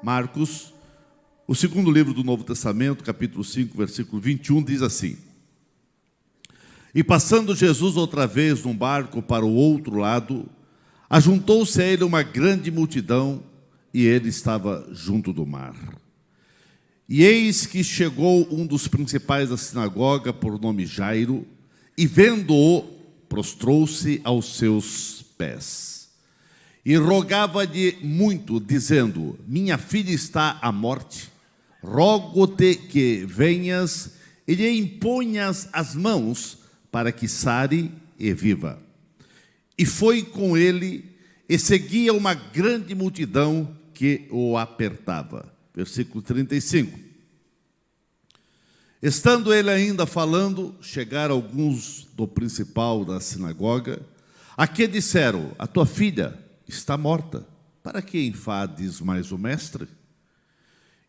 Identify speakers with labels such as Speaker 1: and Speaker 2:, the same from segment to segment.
Speaker 1: Marcos, o segundo livro do Novo Testamento, capítulo 5, versículo 21, diz assim: E passando Jesus outra vez num barco para o outro lado, ajuntou-se a ele uma grande multidão, e ele estava junto do mar. E eis que chegou um dos principais da sinagoga, por nome Jairo, e vendo-o, prostrou-se aos seus pés. E rogava-lhe muito, dizendo: Minha filha está à morte, rogo-te que venhas e lhe imponhas as mãos, para que sare e viva. E foi com ele, e seguia uma grande multidão que o apertava. Versículo 35. Estando ele ainda falando, chegaram alguns do principal da sinagoga, a que disseram: A tua filha está morta, para que enfades mais o mestre?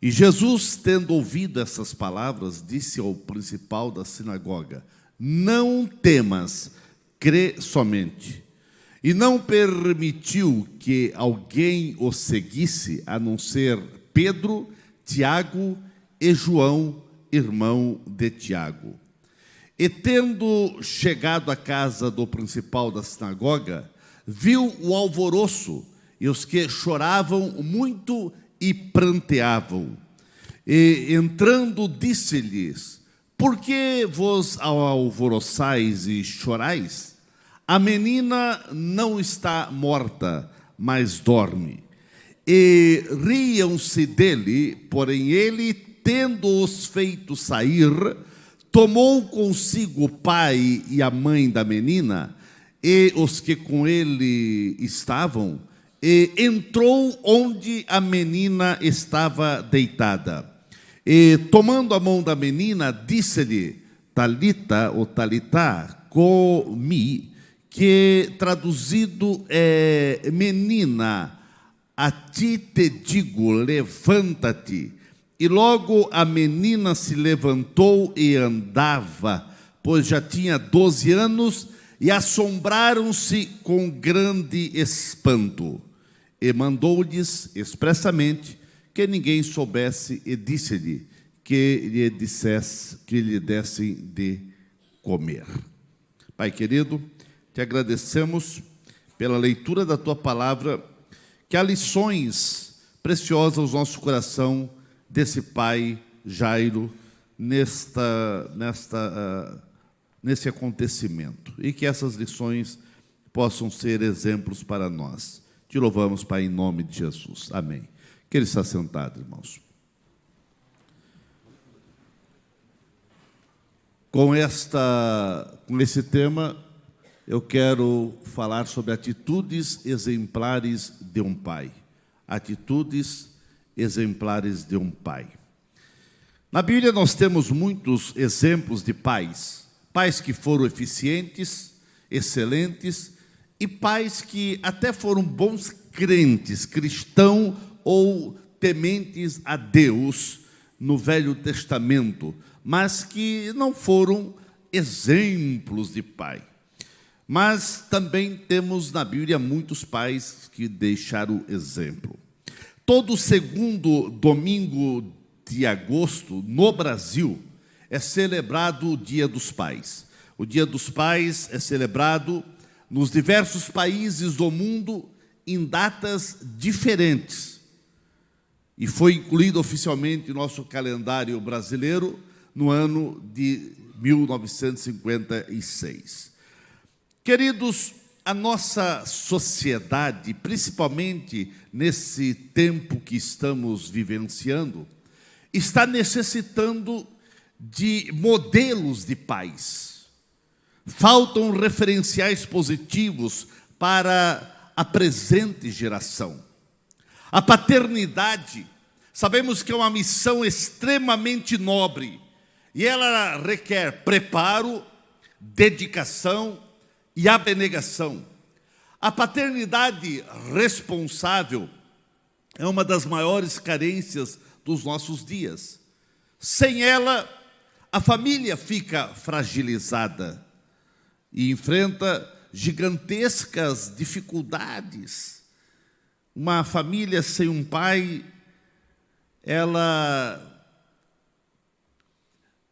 Speaker 1: E Jesus, tendo ouvido essas palavras, disse ao principal da sinagoga: Não temas, crê somente. E não permitiu que alguém o seguisse, a não ser Pedro, Tiago e João, irmão de Tiago. E tendo chegado à casa do principal da sinagoga, viu o alvoroço e os que choravam muito e pranteavam. E entrando disse-lhes: Por que vos alvoroçais e chorais? A menina não está morta, mas dorme. E riam-se dele, porém ele, tendo-os feito sair, tomou consigo o pai e a mãe da menina, e os que com ele estavam, e entrou onde a menina estava deitada. E tomando a mão da menina, disse-lhe: Talita, ou Talitá, comi, que traduzido é: menina, a ti te digo, levanta-te. E logo a menina se levantou e andava, pois já tinha 12 anos, e assombraram-se com grande espanto. E mandou-lhes expressamente que ninguém soubesse, e disse-lhe que lhe dessem de comer. Pai querido, te agradecemos pela leitura da tua palavra, que há lições preciosas ao nosso coração desse pai Jairo nesse acontecimento, e que essas lições possam ser exemplos para nós. Te louvamos, Pai, em nome de Jesus. Amém. Que ele está sentado, irmãos. Com esse tema, eu quero falar sobre atitudes exemplares de um pai. Atitudes exemplares de um pai. Na Bíblia nós temos muitos exemplos de pais. Pais que foram eficientes, excelentes, e pais que até foram bons crentes, cristãos ou tementes a Deus no Velho Testamento, mas que não foram exemplos de pai. Mas também temos na Bíblia muitos pais que deixaram exemplo. Todo segundo domingo de agosto, no Brasil, é celebrado o Dia dos Pais. O Dia dos Pais é celebrado nos diversos países do mundo em datas diferentes. E foi incluído oficialmente no nosso calendário brasileiro no ano de 1956. Queridos, a nossa sociedade, principalmente nesse tempo que estamos vivenciando, está necessitando de modelos de pais. Faltam referenciais positivos para a presente geração. A paternidade, sabemos que é uma missão extremamente nobre, e ela requer preparo, dedicação e abnegação. A paternidade responsável é uma das maiores carências dos nossos dias. Sem ela, a família fica fragilizada e enfrenta gigantescas dificuldades. Uma família sem um pai ela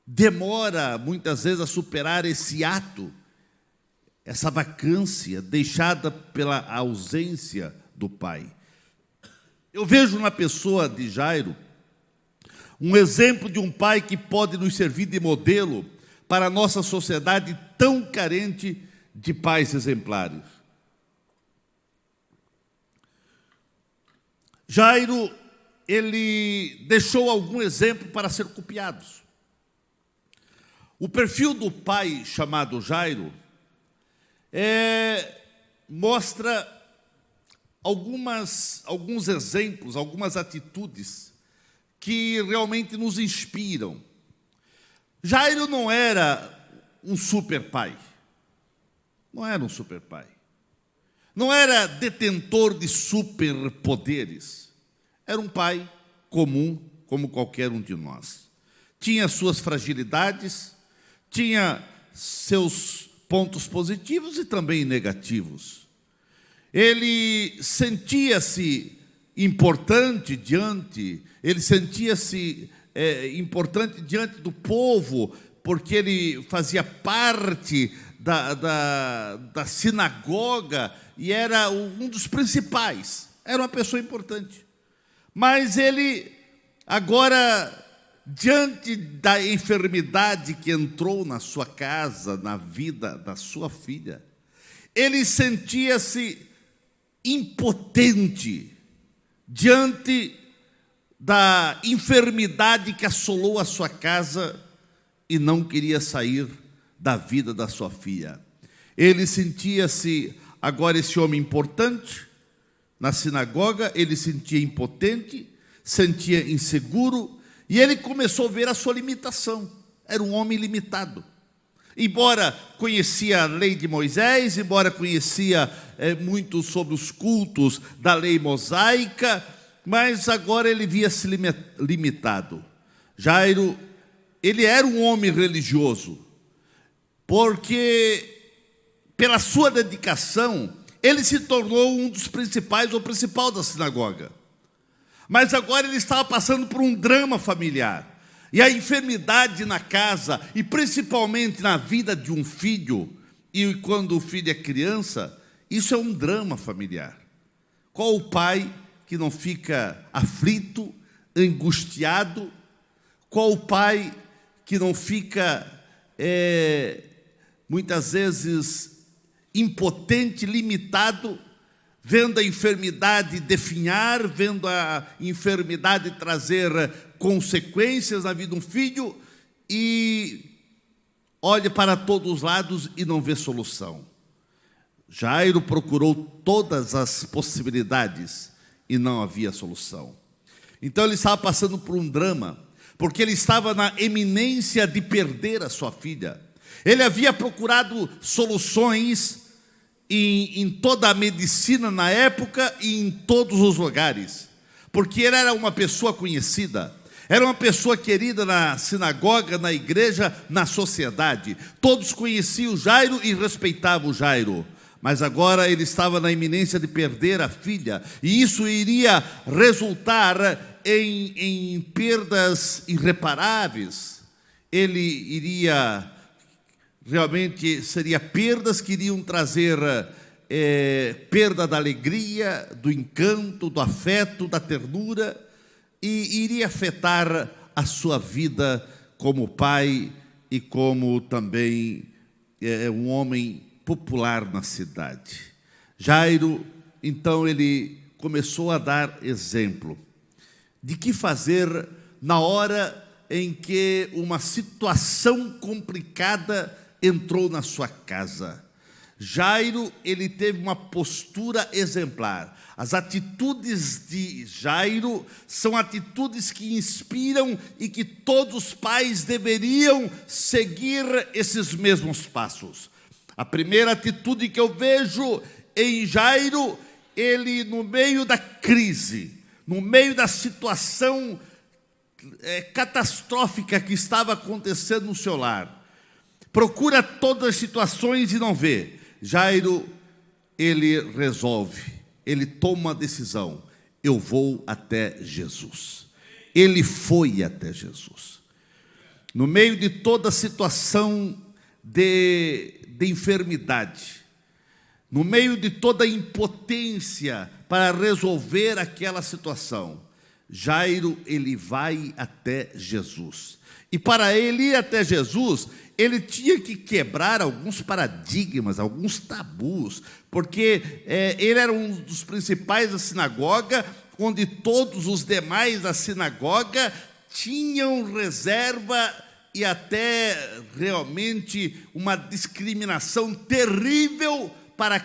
Speaker 1: demora muitas vezes a superar esse ato, essa vacância deixada pela ausência do pai. Eu vejo na pessoa de Jairo um exemplo de um pai que pode nos servir de modelo para a nossa sociedade tão carente de pais exemplares. Jairo, ele deixou algum exemplo para ser copiados. O perfil do pai chamado Jairo mostra alguns exemplos, algumas atitudes que realmente nos inspiram. Jairo não era um super pai. Não era um super pai. Não era detentor de superpoderes. Era um pai comum, como qualquer um de nós. Tinha suas fragilidades, tinha seus pontos positivos e também negativos. Ele sentia-se importante importante diante do povo, porque ele fazia parte da sinagoga e era um dos principais, era uma pessoa importante. Mas ele, agora, diante da enfermidade que entrou na sua casa, na vida da sua filha, ele sentia-se impotente diante da enfermidade que assolou a sua casa e não queria sair da vida da sua filha. Ele sentia-se agora esse homem importante na sinagoga, ele sentia impotente, sentia inseguro, e ele começou a ver a sua limitação. Era um homem limitado. Embora conhecia a lei de Moisés, embora conhecia muito sobre os cultos da lei mosaica, mas agora ele via-se limitado. Jairo, ele era um homem religioso, porque pela sua dedicação, ele se tornou um dos principais, ou principal da sinagoga. Mas agora ele estava passando por um drama familiar. E a enfermidade na casa, e principalmente na vida de um filho, e quando o filho é criança, isso é um drama familiar. Qual o pai que não fica aflito, angustiado? Qual o pai que não fica, muitas vezes, impotente, limitado, vendo a enfermidade definhar, vendo a enfermidade trazer consequências na vida de um filho e olha para todos os lados e não vê solução. Jairo procurou todas as possibilidades e não havia solução. Então ele estava passando por um drama, porque ele estava na eminência de perder a sua filha. Ele havia procurado soluções em toda a medicina na época e em todos os lugares, porque ele era uma pessoa conhecida, era uma pessoa querida na sinagoga, na igreja, na sociedade. Todos conheciam Jairo e respeitavam Jairo, mas agora ele estava na iminência de perder a filha, e isso iria resultar em perdas irreparáveis. Ele iria... Realmente seria perdas que iriam trazer perda da alegria, do encanto, do afeto, da ternura, e iria afetar a sua vida como pai e como também um homem popular na cidade. Jairo, então, ele começou a dar exemplo de que fazer na hora em que uma situação complicada entrou na sua casa. Jairo, ele teve uma postura exemplar. As atitudes de Jairo são atitudes que inspiram e que todos os pais deveriam seguir esses mesmos passos. A primeira atitude que eu vejo em Jairo, ele no meio da crise, no meio da situação catastrófica que estava acontecendo no seu lar, procura todas as situações e não vê. Jairo, ele resolve, ele toma uma decisão: eu vou até Jesus. ele foi até Jesus. No meio de toda situação de enfermidade, no meio de toda impotência para resolver aquela situação, Jairo, ele vai até Jesus. E para ele ir até Jesus, ele tinha que quebrar alguns paradigmas, alguns tabus, porque ele era um dos principais da sinagoga, onde todos os demais da sinagoga tinham reserva e até realmente uma discriminação terrível para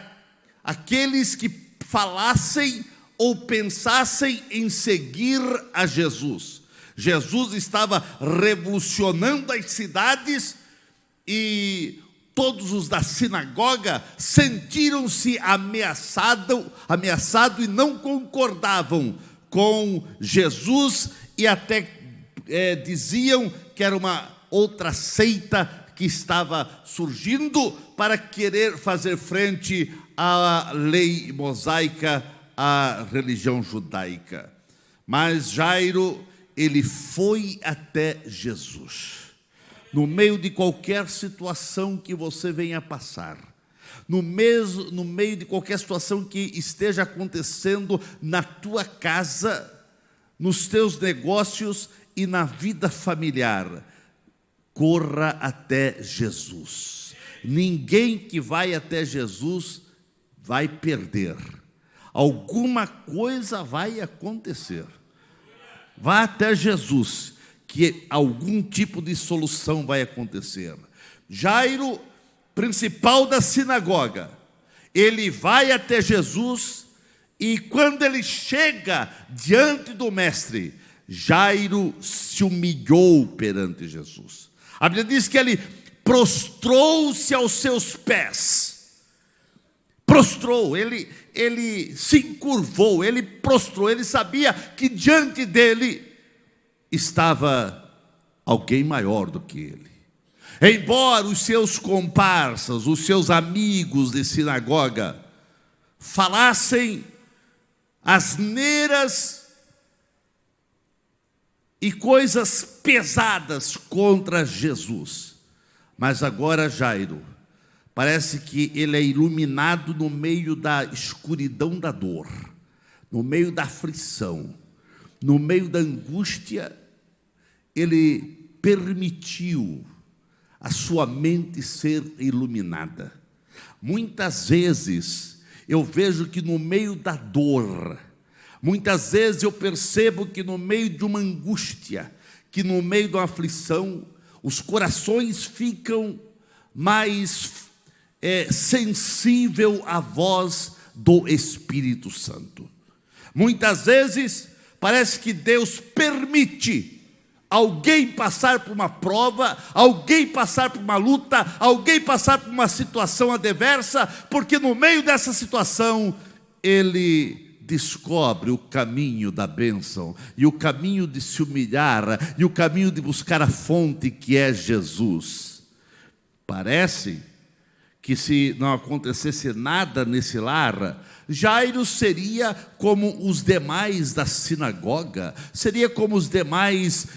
Speaker 1: aqueles que falassem ou pensassem em seguir a Jesus. Jesus estava revolucionando as cidades e todos os da sinagoga sentiram-se ameaçados e não concordavam com Jesus e até diziam que era uma outra seita que estava surgindo para querer fazer frente à lei mosaica, à religião judaica. Mas Jairo, ele foi até Jesus. No meio de qualquer situação que você venha passar, no meio de qualquer situação que esteja acontecendo na tua casa, nos teus negócios e na vida familiar, corra até Jesus. Ninguém que vai até Jesus vai perder. Alguma coisa vai acontecer. Vá até Jesus, que algum tipo de solução vai acontecer. Jairo, principal da sinagoga, ele vai até Jesus e quando ele chega diante do mestre, Jairo se humilhou perante Jesus. A Bíblia diz que ele prostrou-se aos seus pés. Prostrou, ele se encurvou, ele prostrou, ele sabia que diante dele estava alguém maior do que ele. Embora os seus comparsas, os seus amigos de sinagoga falassem asneiras e coisas pesadas contra Jesus, mas agora Jairo, parece que ele é iluminado no meio da escuridão da dor, no meio da aflição, no meio da angústia, ele permitiu a sua mente ser iluminada. Muitas vezes eu vejo que no meio da dor, muitas vezes eu percebo que no meio de uma angústia, que no meio de uma aflição, os corações ficam mais sensível à voz do Espírito Santo. Muitas vezes parece que Deus permite alguém passar por uma prova, alguém passar por uma luta, alguém passar por uma situação adversa, porque no meio dessa situação ele descobre o caminho da bênção, e o caminho de se humilhar, e o caminho de buscar a fonte que é Jesus. Parece que se não acontecesse nada nesse lar, Jairo seria como os demais da sinagoga, seria como os demais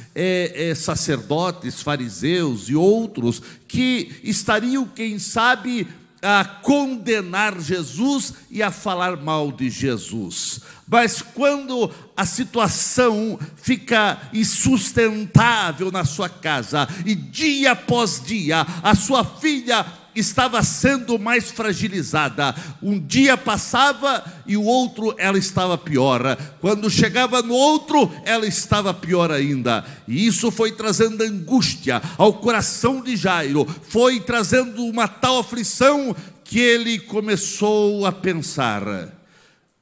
Speaker 1: sacerdotes, fariseus e outros, que estariam, quem sabe, a condenar Jesus e a falar mal de Jesus. Mas quando a situação fica insustentável na sua casa, e dia após dia a sua filha estava sendo mais fragilizada, um dia passava e o outro ela estava pior, quando chegava no outro ela estava pior ainda, e isso foi trazendo angústia ao coração de Jairo, foi trazendo uma tal aflição que ele começou a pensar: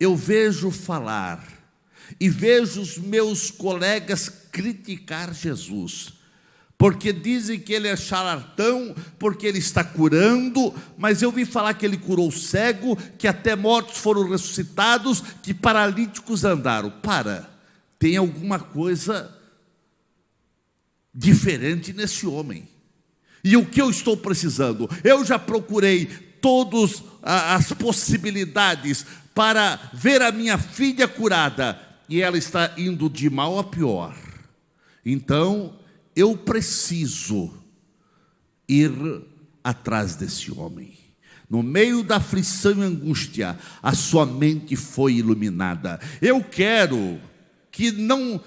Speaker 1: eu vejo falar e vejo os meus colegas criticar Jesus, porque dizem que ele é charlatão, porque ele está curando, mas eu vi falar que ele curou cego, que até mortos foram ressuscitados, que paralíticos andaram. Tem alguma coisa diferente nesse homem. E o que eu estou precisando? Eu já procurei todas as possibilidades para ver a minha filha curada, e ela está indo de mal a pior. Então, eu preciso ir atrás desse homem. No meio da aflição e angústia, a sua mente foi iluminada. Eu quero que não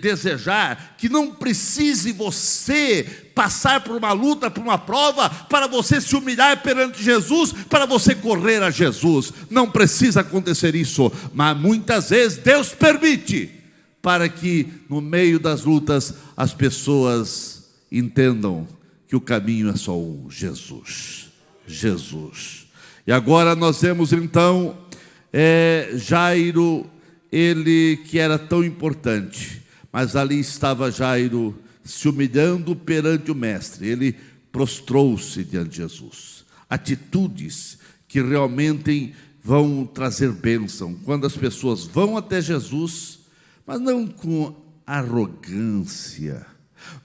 Speaker 1: desejar, que não precise você passar por uma luta, por uma prova, para você se humilhar perante Jesus, para você correr a Jesus. Não precisa acontecer isso, mas muitas vezes Deus permite, para que no meio das lutas as pessoas entendam que o caminho é só um: Jesus. Jesus. E agora nós vemos então Jairo, ele que era tão importante, mas ali estava Jairo se humilhando perante o mestre. Ele prostrou-se diante de Jesus. Atitudes que realmente vão trazer bênção, quando as pessoas vão até Jesus, mas não com arrogância,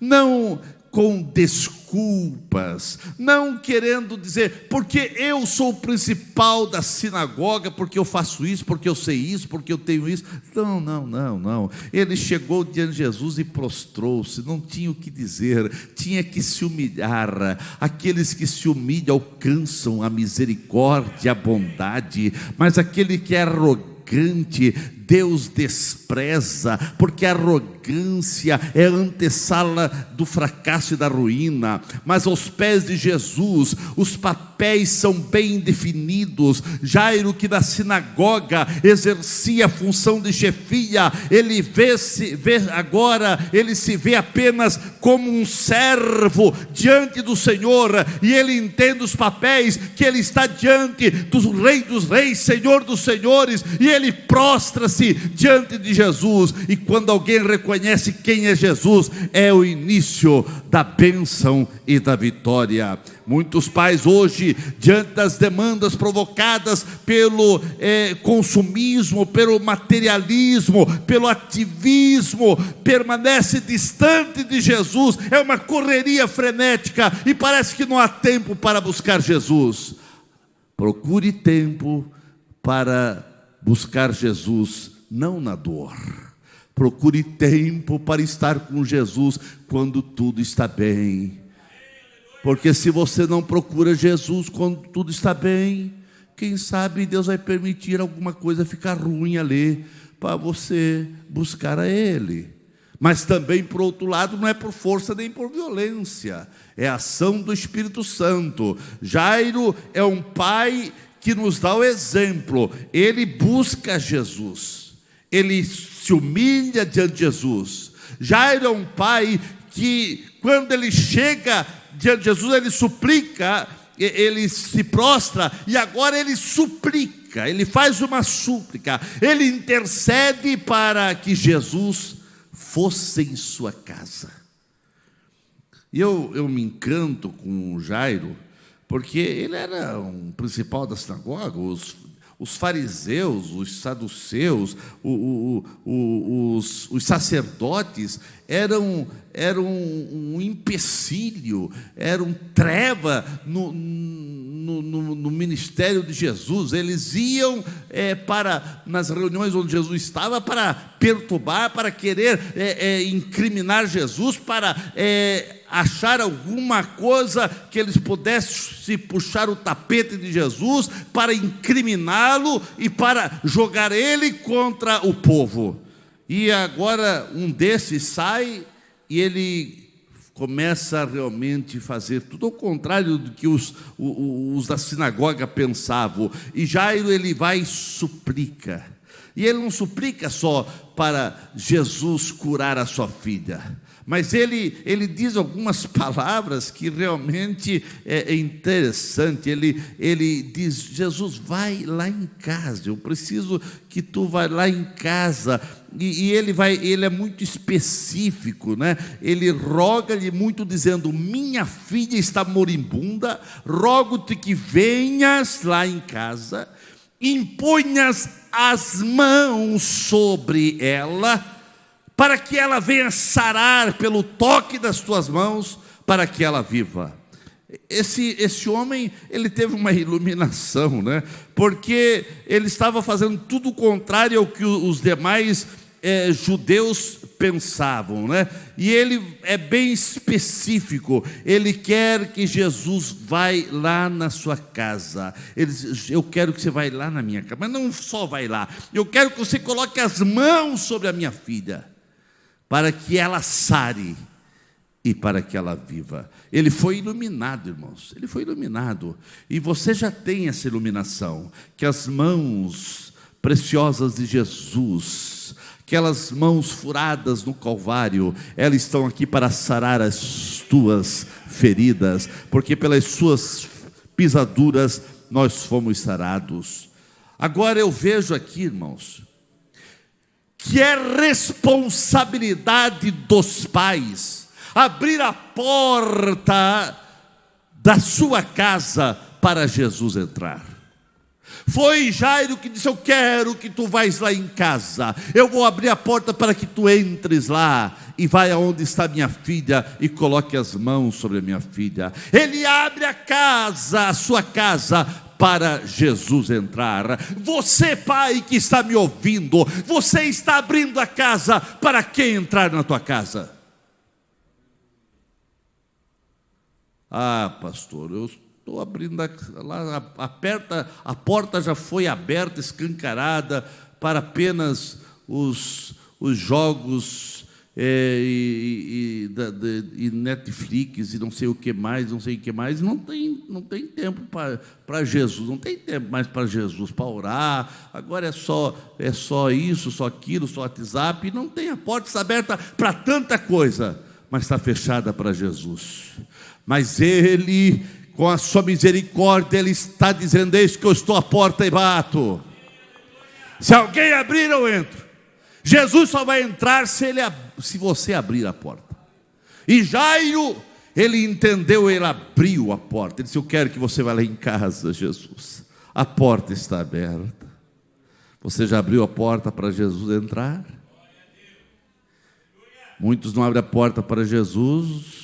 Speaker 1: não com desculpas, não querendo dizer, porque eu sou o principal da sinagoga, porque eu faço isso, porque eu sei isso, porque eu tenho isso. Não. Ele chegou diante de Jesus e prostrou-se, não tinha o que dizer, tinha que se humilhar. Aqueles que se humilham alcançam a misericórdia, a bondade, mas aquele que é arrogante, Deus despreza, porque a arrogância é a antessala do fracasso e da ruína. Mas aos pés de Jesus, os papéis são bem definidos. Jairo, que na sinagoga exercia a função de chefia, ele ele se vê apenas como um servo diante do Senhor, e ele entende os papéis, que ele está diante do Rei dos Reis, Senhor dos Senhores, e ele prostra-se diante de Jesus. E quando alguém reconhece quem é Jesus, é o início da bênção e da vitória. Muitos pais hoje, diante das demandas provocadas pelo consumismo, pelo materialismo, pelo ativismo, permanece distante de Jesus. É uma correria frenética e parece que não há tempo para buscar Jesus. Procure tempo para buscar Jesus, não na dor. Procure tempo para estar com Jesus quando tudo está bem. Porque se você não procura Jesus quando tudo está bem, quem sabe Deus vai permitir alguma coisa ficar ruim ali, para você buscar a Ele. Mas também, por outro lado, não é por força nem por violência, é a ação do Espírito Santo. Jairo é um pai que nos dá o exemplo. Ele busca Jesus, ele se humilha diante de Jesus. Jairo é um pai que, quando ele chega diante de Jesus, ele suplica, ele se prostra, e agora ele suplica, ele faz uma súplica, ele intercede para que Jesus fosse em sua casa. E eu me encanto com o Jairo, porque ele era um principal da sinagoga. Os fariseus, os saduceus, os sacerdotes eram um empecilho, eram treva no ministério de Jesus. Eles iam nas reuniões onde Jesus estava para perturbar, para querer incriminar Jesus, para achar alguma coisa que eles pudessem puxar o tapete de Jesus, para incriminá-lo e para jogar ele contra o povo. E agora um desses sai e ele começa a realmente fazer tudo ao contrário do que os da sinagoga pensavam. E Jairo, ele vai e suplica. E ele não suplica só para Jesus curar a sua filha, mas ele diz algumas palavras que realmente é interessante. Ele diz: Jesus, vai lá em casa, eu preciso que tu vá lá em casa. E ele é muito específico, né? Ele roga-lhe muito, dizendo: minha filha está moribunda, rogo-te que venhas lá em casa, imponhas as mãos sobre ela, para que ela venha sarar pelo toque das tuas mãos, para que ela viva. Esse homem, ele teve uma iluminação, né? Porque ele estava fazendo tudo o contrário ao que os demais judeus pensavam, né? E ele é bem específico. Ele quer que Jesus vai lá na sua casa. Ele diz: eu quero que você vá lá na minha casa, mas não só vai lá. Eu quero que você coloque as mãos sobre a minha filha, para que ela sare e para que ela viva. Ele foi iluminado, irmãos. Ele foi iluminado. E você já tem essa iluminação, que as mãos preciosas de Jesus, aquelas mãos furadas no Calvário, elas estão aqui para sarar as tuas feridas, porque pelas suas pisaduras nós fomos sarados. Agora eu vejo aqui, irmãos, que é responsabilidade dos pais abrir a porta da sua casa para Jesus entrar. Foi Jairo que disse: eu quero que tu vais lá em casa, eu vou abrir a porta para que tu entres lá, e vai aonde está minha filha, e coloque as mãos sobre a minha filha. Ele abre a casa, a sua casa, para Jesus entrar. Você, pai que está me ouvindo, você está abrindo a casa para quem entrar na tua casa? Ah, pastor, eu estou abrindo lá, aperta, a porta já foi aberta, escancarada, para apenas os jogos e Netflix e não sei o que mais, não tem tempo para Jesus, não tem tempo mais para Jesus, para orar. Agora é só isso, só aquilo, só WhatsApp, e não tem. A porta está aberta para tanta coisa, mas está fechada para Jesus. Mas Ele, com a sua misericórdia, Ele está dizendo: eis que eu estou à porta e bato. Se alguém abrir, eu entro. Jesus só vai entrar se você abrir a porta. E Jairo, ele entendeu, ele abriu a porta. Ele disse: eu quero que você vá lá em casa, Jesus. A porta está aberta. Você já abriu a porta para Jesus entrar? Muitos não abrem a porta para Jesus,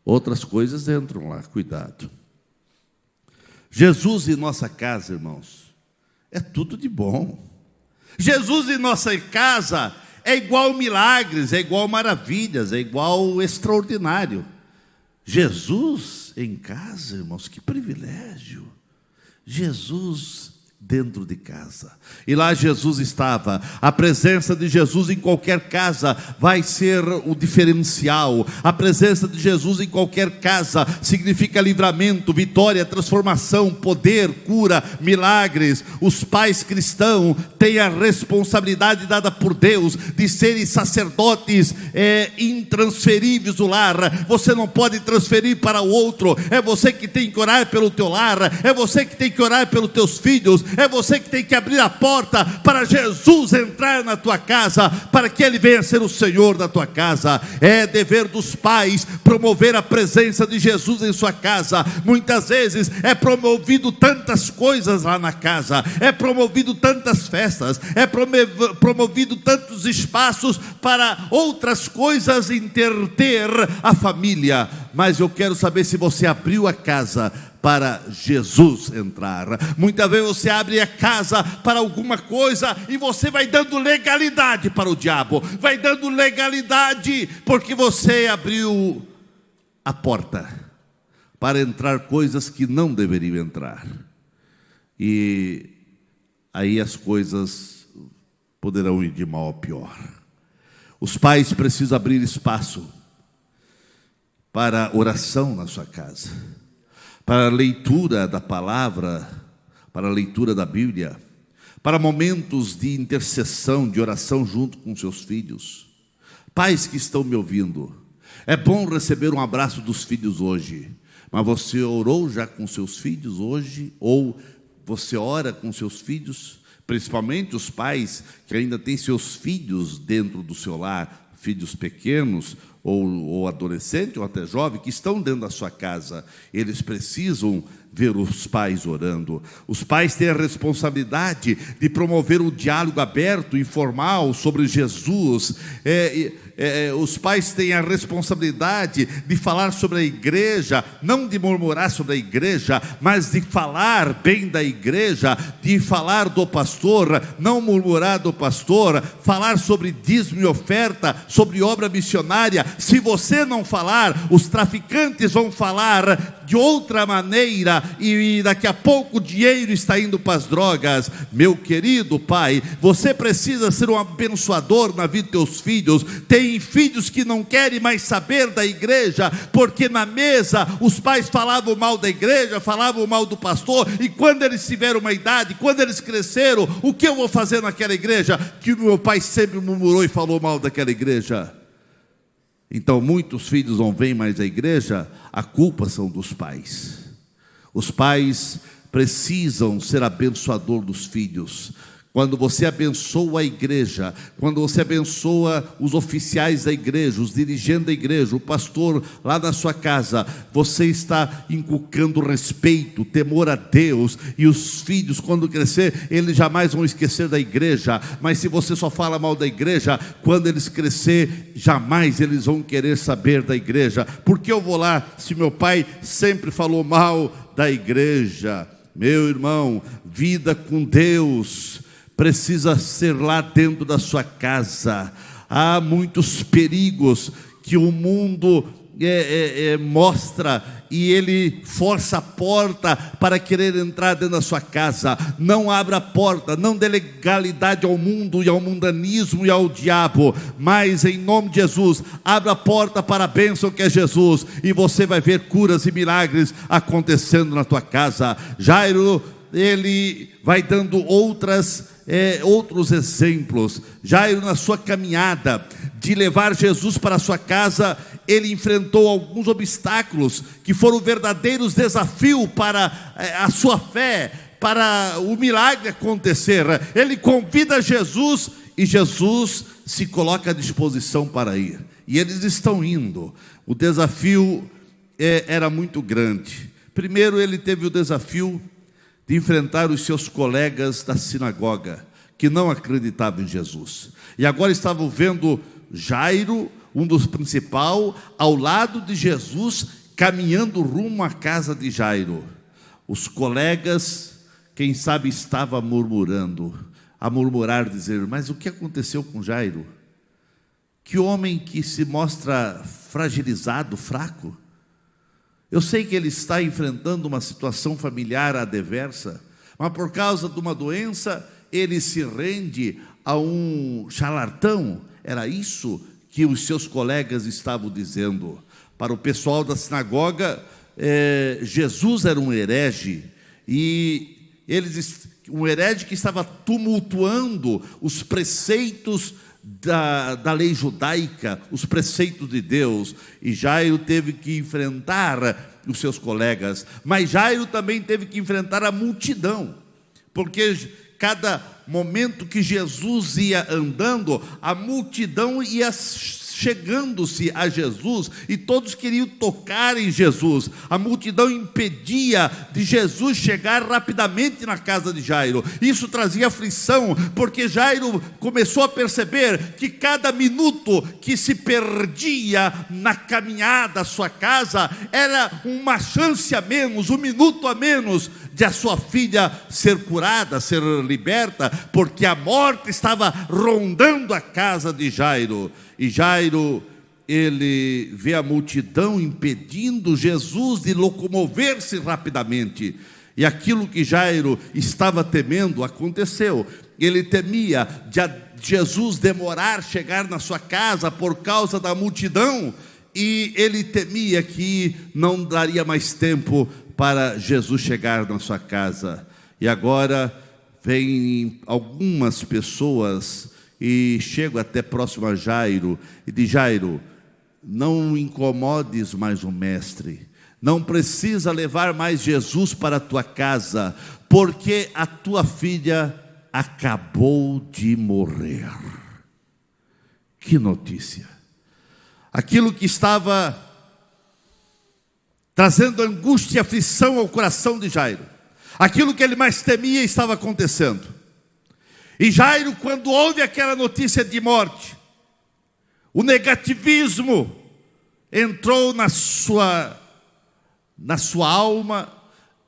Speaker 1: outras coisas entram lá, cuidado. Jesus em nossa casa, irmãos, é tudo de bom. Jesus em nossa casa é igual milagres, é igual maravilhas, é igual extraordinário. Jesus em casa, irmãos, que privilégio. Jesus dentro de casa. E lá Jesus estava. A presença de Jesus em qualquer casa vai ser o diferencial. A presença de Jesus em qualquer casa significa livramento, vitória, transformação, poder, cura, milagres. Os pais cristãos têm a responsabilidade dada por Deus de serem sacerdotes intransferíveis do lar. Você não pode transferir para o outro. É você que tem que orar pelo teu lar, é você que tem que orar pelos teus filhos, é você que tem que abrir a porta para Jesus entrar na tua casa, para que Ele venha ser o Senhor da tua casa. É dever dos pais promover a presença de Jesus em sua casa. Muitas vezes é promovido tantas coisas lá na casa, é promovido tantas festas, é promovido tantos espaços para outras coisas interter a família. Mas eu quero saber se você abriu a casa para Jesus entrar. Muitas vezes você abre a casa para alguma coisa e você vai dando legalidade para o diabo, vai dando legalidade porque você abriu a porta para entrar coisas que não deveriam entrar. E aí as coisas poderão ir de mal a pior. Os pais precisam abrir espaço para oração na sua casa, para a leitura da palavra, para a leitura da Bíblia, para momentos de intercessão, de oração junto com seus filhos. Pais que estão me ouvindo, é bom receber um abraço dos filhos hoje, mas você orou já com seus filhos hoje? Ou você ora com seus filhos? Principalmente os pais que ainda têm seus filhos dentro do seu lar, filhos pequenos, ou adolescente, ou até jovem, que estão dentro da sua casa. Eles precisam ver os pais orando. Os pais têm a responsabilidade de promover um diálogo aberto, informal sobre Jesus. Os pais têm a responsabilidade de falar sobre a igreja, não de murmurar sobre a igreja, mas de falar bem da igreja, de falar do pastor, não murmurar do pastor, falar sobre dízimo e oferta, sobre obra missionária. Se você não falar, os traficantes vão falar de outra maneira, e daqui a pouco o dinheiro está indo para as drogas. Meu querido pai, você precisa ser um abençoador na vida dos teus filhos. Tem filhos que não querem mais saber da igreja, porque na mesa os pais falavam mal da igreja, falavam mal do pastor, e quando eles tiveram uma idade, quando eles cresceram, o que eu vou fazer naquela igreja? Que o meu pai sempre murmurou e falou mal daquela igreja. Então muitos filhos não vêm mais à igreja, a culpa são dos pais. Os pais precisam ser abençoador dos filhos. Quando você abençoa a igreja, quando você abençoa os oficiais da igreja, os dirigentes da igreja, o pastor lá na sua casa, você está inculcando respeito, temor a Deus, e os filhos, quando crescer, eles jamais vão esquecer da igreja. Mas se você só fala mal da igreja, quando eles crescer, jamais eles vão querer saber da igreja. Por que eu vou lá se meu pai sempre falou mal da igreja? Meu irmão, vida com Deus precisa ser lá dentro da sua casa. Há muitos perigos que o mundo mostra, e ele força a porta para querer entrar dentro da sua casa. Não abra a porta, não dê legalidade ao mundo e ao mundanismo e ao diabo, mas em nome de Jesus, abra a porta para a bênção que é Jesus, e você vai ver curas e milagres acontecendo na tua casa. Jairo, ele vai dando outros exemplos. Jairo, na sua caminhada de levar Jesus para a sua casa, ele enfrentou alguns obstáculos que foram verdadeiros desafios para a sua fé, para o milagre acontecer. Ele convida Jesus, e Jesus se coloca à disposição para ir, e eles estão indo. O desafio era muito grande. Primeiro, ele teve o desafio de enfrentar os seus colegas da sinagoga, que não acreditavam em Jesus, e agora estavam vendo Jairo, um dos principais, ao lado de Jesus, caminhando rumo à casa de Jairo. Os colegas, quem sabe, estavam murmurando, a murmurar, dizer: mas o que aconteceu com Jairo? Que homem que se mostra fragilizado, fraco. Eu sei que ele está enfrentando uma situação familiar adversa, mas por causa de uma doença, ele se rende a um charlatão. Era isso que os seus colegas estavam dizendo. Para o pessoal da sinagoga, Jesus era um herege, e um herege que estava tumultuando os preceitos da lei judaica, os preceitos de Deus. E Jairo teve que enfrentar os seus colegas, mas Jairo também teve que enfrentar a multidão, porque cada momento que Jesus ia andando, a multidão ia chegando-se a Jesus, e todos queriam tocar em Jesus. A multidão impedia de Jesus chegar rapidamente na casa de Jairo. Isso trazia aflição, porque Jairo começou a perceber que cada minuto que se perdia na caminhada à sua casa era uma chance a menos, um minuto a menos de a sua filha ser curada, ser liberta, porque a morte estava rondando a casa de Jairo. E Jairo, ele vê a multidão impedindo Jesus de locomover-se rapidamente, e aquilo que Jairo estava temendo aconteceu. Ele temia de Jesus demorar a chegar na sua casa por causa da multidão, e ele temia que não daria mais tempo para Jesus chegar na sua casa. E agora vem algumas pessoas e chegam até próximo a Jairo e diz: Jairo, não incomodes mais o mestre, não precisa levar mais Jesus para a tua casa, porque a tua filha acabou de morrer. Que notícia! aquilo que estava trazendo angústia e aflição ao coração de Jairo, aquilo que ele mais temia estava acontecendo. E Jairo, quando ouve aquela notícia de morte, o negativismo entrou na sua alma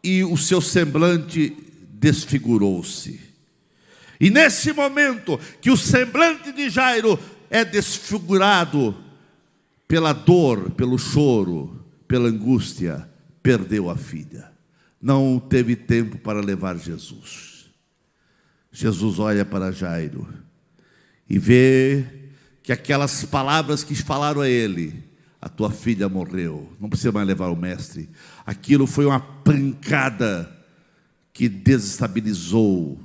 Speaker 1: e o seu semblante desfigurou-se. E nesse momento que o semblante de Jairo é desfigurado pela dor, pelo choro, pela angústia, perdeu a filha. Não teve tempo para levar Jesus. Jesus olha para Jairo e vê que aquelas palavras que falaram a ele, a tua filha morreu, não precisa mais levar o mestre, aquilo foi uma pancada que desestabilizou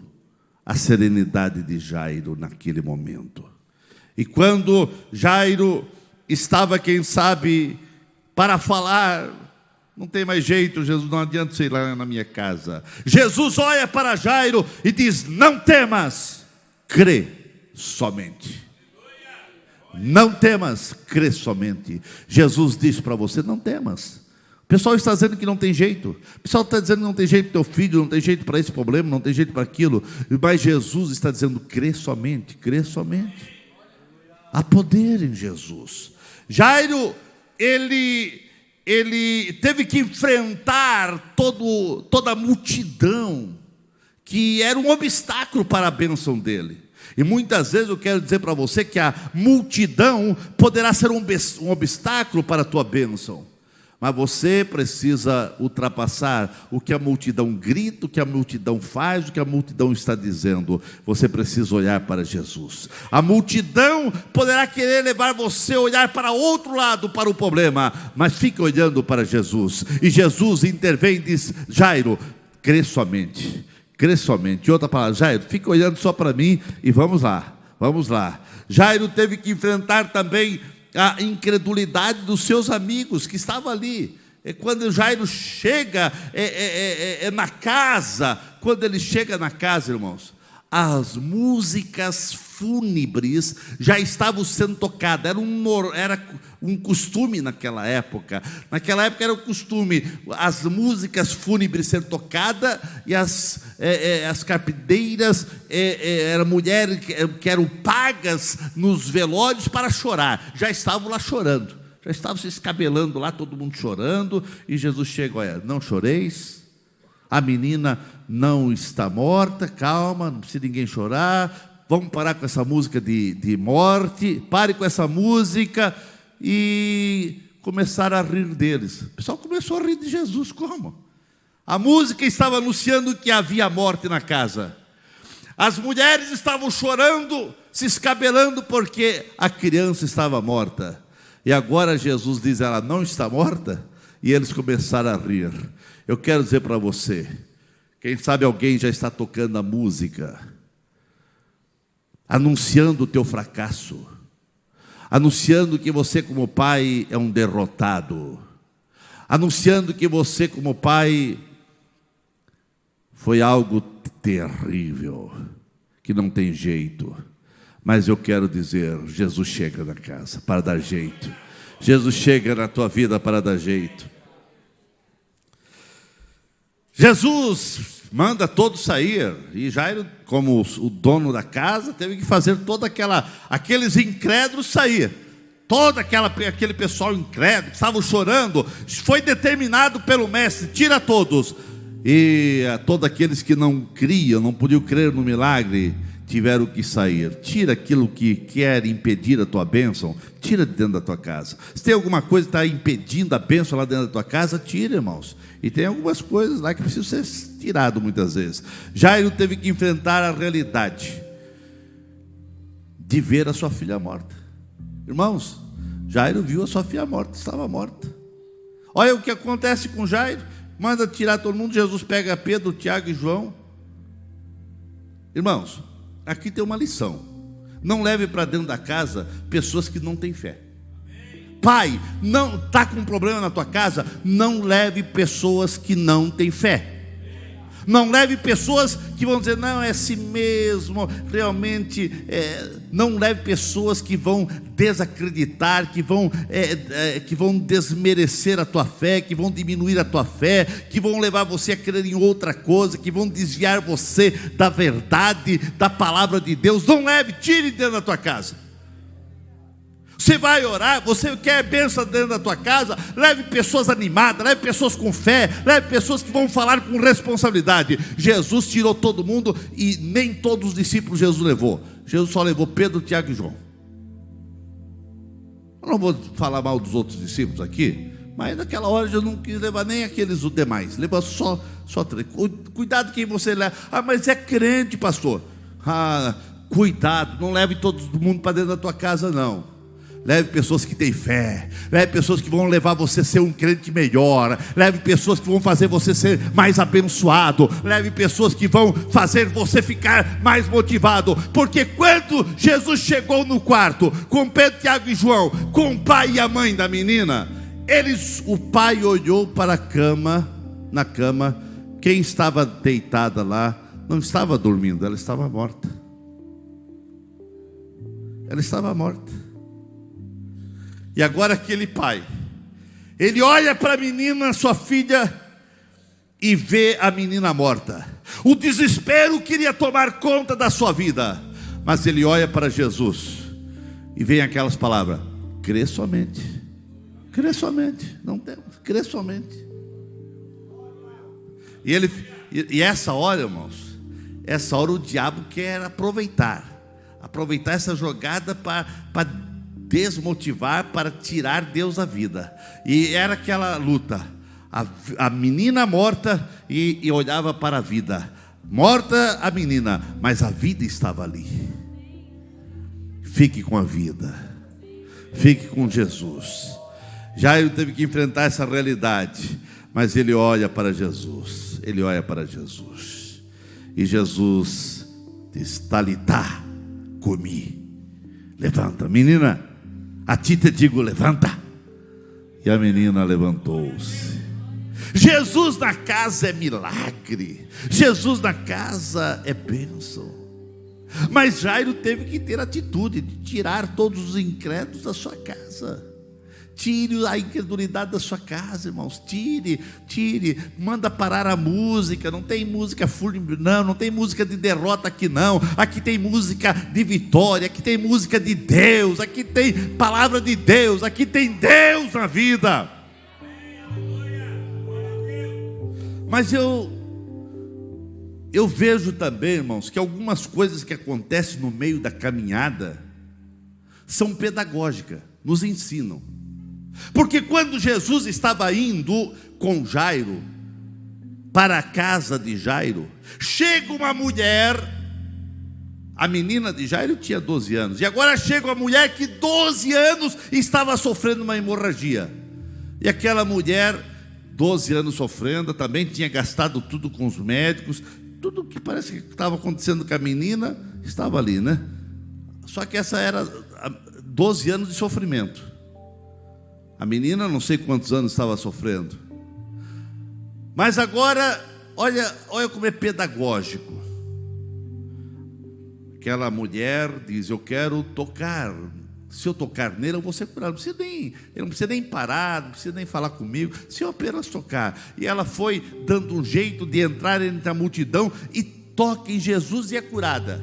Speaker 1: a serenidade de Jairo naquele momento. E quando Jairo estava, quem sabe, para falar, não tem mais jeito, Jesus, não adianta você ir lá na minha casa. Jesus olha para Jairo e diz: não temas, crê somente. Não temas, crê somente. Jesus diz para você: não temas. O pessoal está dizendo que não tem jeito. O pessoal está dizendo que não tem jeito para o teu filho, não tem jeito para esse problema, não tem jeito para aquilo. Mas Jesus está dizendo: crê somente, crê somente. Há poder em Jesus. Jairo, ele teve que enfrentar toda a multidão, que era um obstáculo para a bênção dele. E muitas vezes eu quero dizer para você que a multidão poderá ser um obstáculo para a tua bênção. Mas você precisa ultrapassar o que a multidão grita, o que a multidão faz, o que a multidão está dizendo. Você precisa olhar para Jesus. A multidão poderá querer levar você a olhar para outro lado, para o problema, mas fique olhando para Jesus. E Jesus intervém e diz: Jairo, crê somente. Crê somente. Em outra palavra, Jairo, fica olhando só para mim e vamos lá, vamos lá. Jairo teve que enfrentar também a incredulidade dos seus amigos que estavam ali. Quando Jairo chega na casa, quando ele chega na casa, irmãos, as músicas fúnebres já estavam sendo tocadas. Era um costume naquela época. Naquela época era o costume as músicas fúnebres serem tocadas, e as carpideiras eram mulheres que eram pagas nos velórios para chorar. Já estavam lá chorando, já estavam se escabelando lá, todo mundo chorando. E Jesus chega: olha, não choreis, a menina não está morta, calma, não precisa ninguém chorar, vamos parar com essa música de morte, pare com essa música. E começaram a rir deles. O pessoal começou a rir de Jesus. Como? A música estava anunciando que havia morte na casa. As mulheres estavam chorando, se escabelando porque a criança estava morta. E agora Jesus diz: ela não está morta? E eles começaram a rir. Eu quero dizer para você, quem sabe alguém já está tocando a música, anunciando o teu fracasso, anunciando que você como pai é um derrotado, anunciando que você como pai foi algo terrível, que não tem jeito. Mas eu quero dizer, Jesus chega na casa para dar jeito. Jesus chega na tua vida para dar jeito. Jesus manda todos sair, e Jairo, como o dono da casa, teve que fazer aqueles incrédulos sair. Aquele pessoal incrédulo, que estavam chorando, foi determinado pelo mestre: tira todos. E todos aqueles que não criam, não podiam crer no milagre, tiveram que sair. Tira aquilo que quer impedir a tua bênção, tira de dentro da tua casa. Se tem alguma coisa que está impedindo a bênção lá dentro da tua casa, tira, irmãos. E tem algumas coisas lá que precisam ser tiradas muitas vezes. Jairo teve que enfrentar a realidade de ver a sua filha morta. Irmãos, Jairo viu a sua filha morta, estava morta. Olha o que acontece com Jairo. Manda tirar todo mundo. Jesus pega Pedro, Tiago e João. Irmãos, aqui tem uma lição: não leve para dentro da casa pessoas que não têm fé. Pai, não está com um problema na tua casa, não leve pessoas que não têm fé. Não leve pessoas que vão dizer, não, é assim mesmo, realmente. Não leve pessoas que vão desacreditar, que vão desmerecer a tua fé, que vão diminuir a tua fé, que vão levar você a crer em outra coisa, que vão desviar você da verdade, da palavra de Deus. Não leve, tire dentro da tua casa. Você vai orar, você quer bênção dentro da tua casa, leve pessoas animadas, leve pessoas com fé, leve pessoas que vão falar com responsabilidade. Jesus tirou todo mundo e nem todos os discípulos Jesus levou. Jesus só levou Pedro, Tiago e João. Eu não vou falar mal dos outros discípulos aqui, mas naquela hora eu não quis levar nem aqueles demais, leva só 3. Cuidado quem você leva. Mas é crente, pastor. Cuidado, não leve todo mundo para dentro da tua casa, não. Leve pessoas que têm fé, leve pessoas que vão levar você a ser um crente melhor, leve pessoas que vão fazer você ser mais abençoado, leve pessoas que vão fazer você ficar mais motivado. Porque quando Jesus chegou no quarto com Pedro, Tiago e João, com o pai e a mãe da menina, o pai olhou para a cama, na cama, quem estava deitada lá não estava dormindo, ela estava morta. Ela estava morta. E agora aquele pai, ele olha para a menina, sua filha, e vê a menina morta. O desespero queria tomar conta da sua vida, mas ele olha para Jesus e vem aquelas palavras: crê somente, não temos, crê somente. E essa hora, irmãos, essa hora o diabo quer aproveitar essa jogada para desmotivar, para tirar Deus da vida. E era aquela luta, a menina morta e olhava para a vida, morta a menina, mas a vida estava ali. Fique com a vida, fique com Jesus. Jairo teve que enfrentar essa realidade, mas ele olha para Jesus, e Jesus diz: Talitá cumi, levanta, menina, a ti te digo, levanta. E a menina levantou-se. Jesus na casa é milagre, Jesus na casa é bênção. Mas Jairo teve que ter atitude de tirar todos os incrédulos da sua casa. Tire a incredulidade da sua casa, irmãos. Tire, manda parar a música. Não tem música fúnebre, não tem música de derrota aqui, não. Aqui tem música de vitória, aqui tem música de Deus, aqui tem palavra de Deus, aqui tem Deus na vida. Mas eu vejo também, irmãos, que algumas coisas que acontecem no meio da caminhada são pedagógicas, nos ensinam. Porque quando Jesus estava indo com Jairo para a casa de Jairo, chega uma mulher, a menina de Jairo tinha 12 anos, e agora chega uma mulher que 12 anos estava sofrendo uma hemorragia. E aquela mulher, 12 anos sofrendo, também tinha gastado tudo com os médicos, tudo que parece que estava acontecendo com a menina estava ali, né? Só que essa era 12 anos de sofrimento. A menina não sei quantos anos estava sofrendo. Mas agora, olha como é pedagógico. Aquela mulher diz: eu quero tocar. Se eu tocar nele, eu vou ser curado. Ele não precisa nem parar, não precisa nem falar comigo, se eu apenas tocar. E ela foi dando um jeito de entrar entre a multidão e toca em Jesus e é curada.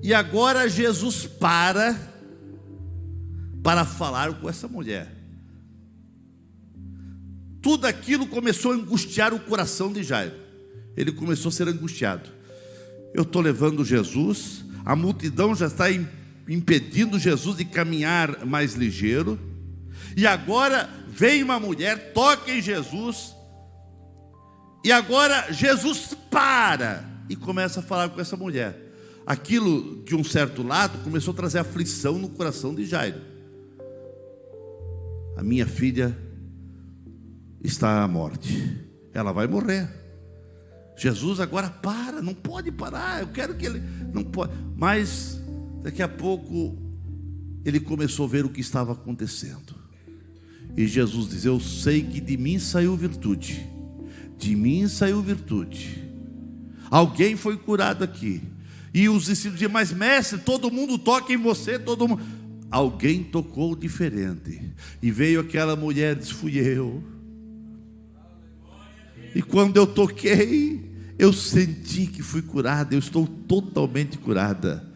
Speaker 1: E agora Jesus para falar com essa mulher. Tudo aquilo começou a angustiar o coração de Jairo. Ele começou a ser angustiado. Eu estou levando Jesus, a multidão já está impedindo Jesus de caminhar mais ligeiro, e agora vem uma mulher, toca em Jesus, e agora Jesus para e começa a falar com essa mulher. Aquilo, de um certo lado, começou a trazer aflição no coração de Jairo. A minha filha está à morte, ela vai morrer. Jesus agora para, não pode parar, eu quero que ele, não pode. Mas daqui a pouco ele começou a ver o que estava acontecendo, e Jesus diz: eu sei que de mim saiu virtude, Alguém foi curado aqui. E os discípulos diziam: mas mestre, todo mundo toca em você, todo mundo. Alguém tocou diferente. E veio aquela mulher e disse: fui eu. E quando eu toquei, eu senti que fui curada. Eu estou totalmente curada.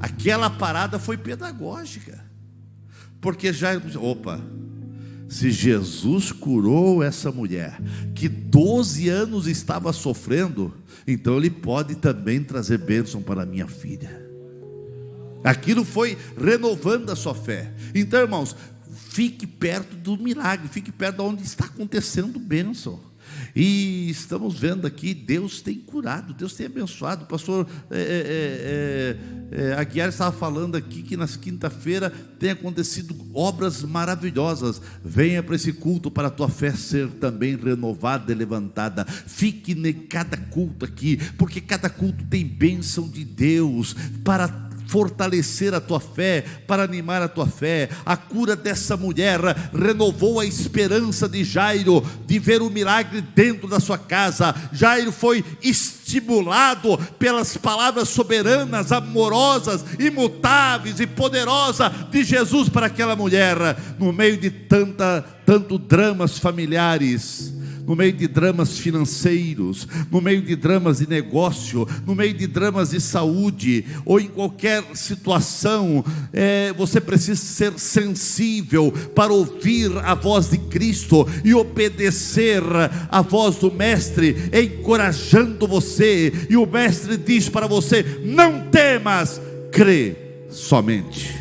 Speaker 1: Aquela parada foi pedagógica. Porque já, opa, se Jesus curou essa mulher, que 12 anos estava sofrendo, então Ele pode também trazer bênção para a minha filha. Aquilo foi renovando a sua fé. Então, irmãos, fique perto do milagre, fique perto de onde está acontecendo bênção. E estamos vendo aqui, Deus tem curado, Deus tem abençoado. O pastor Aguiar estava falando aqui que na quinta-feira tem acontecido obras maravilhosas. Venha para esse culto para a tua fé ser também renovada e levantada. Fique em cada culto aqui, porque cada culto tem bênção de Deus para fortalecer a tua fé, para animar a tua fé. A cura dessa mulher renovou a esperança de Jairo de ver o milagre dentro da sua casa. Jairo foi estimulado pelas palavras soberanas, amorosas, imutáveis e poderosas de Jesus para aquela mulher, no meio de tanto dramas familiares, no meio de dramas financeiros, no meio de dramas de negócio, no meio de dramas de saúde, ou em qualquer situação, você precisa ser sensível para ouvir a voz de Cristo e obedecer a voz do Mestre, encorajando você. E o Mestre diz para você: não temas, crê somente.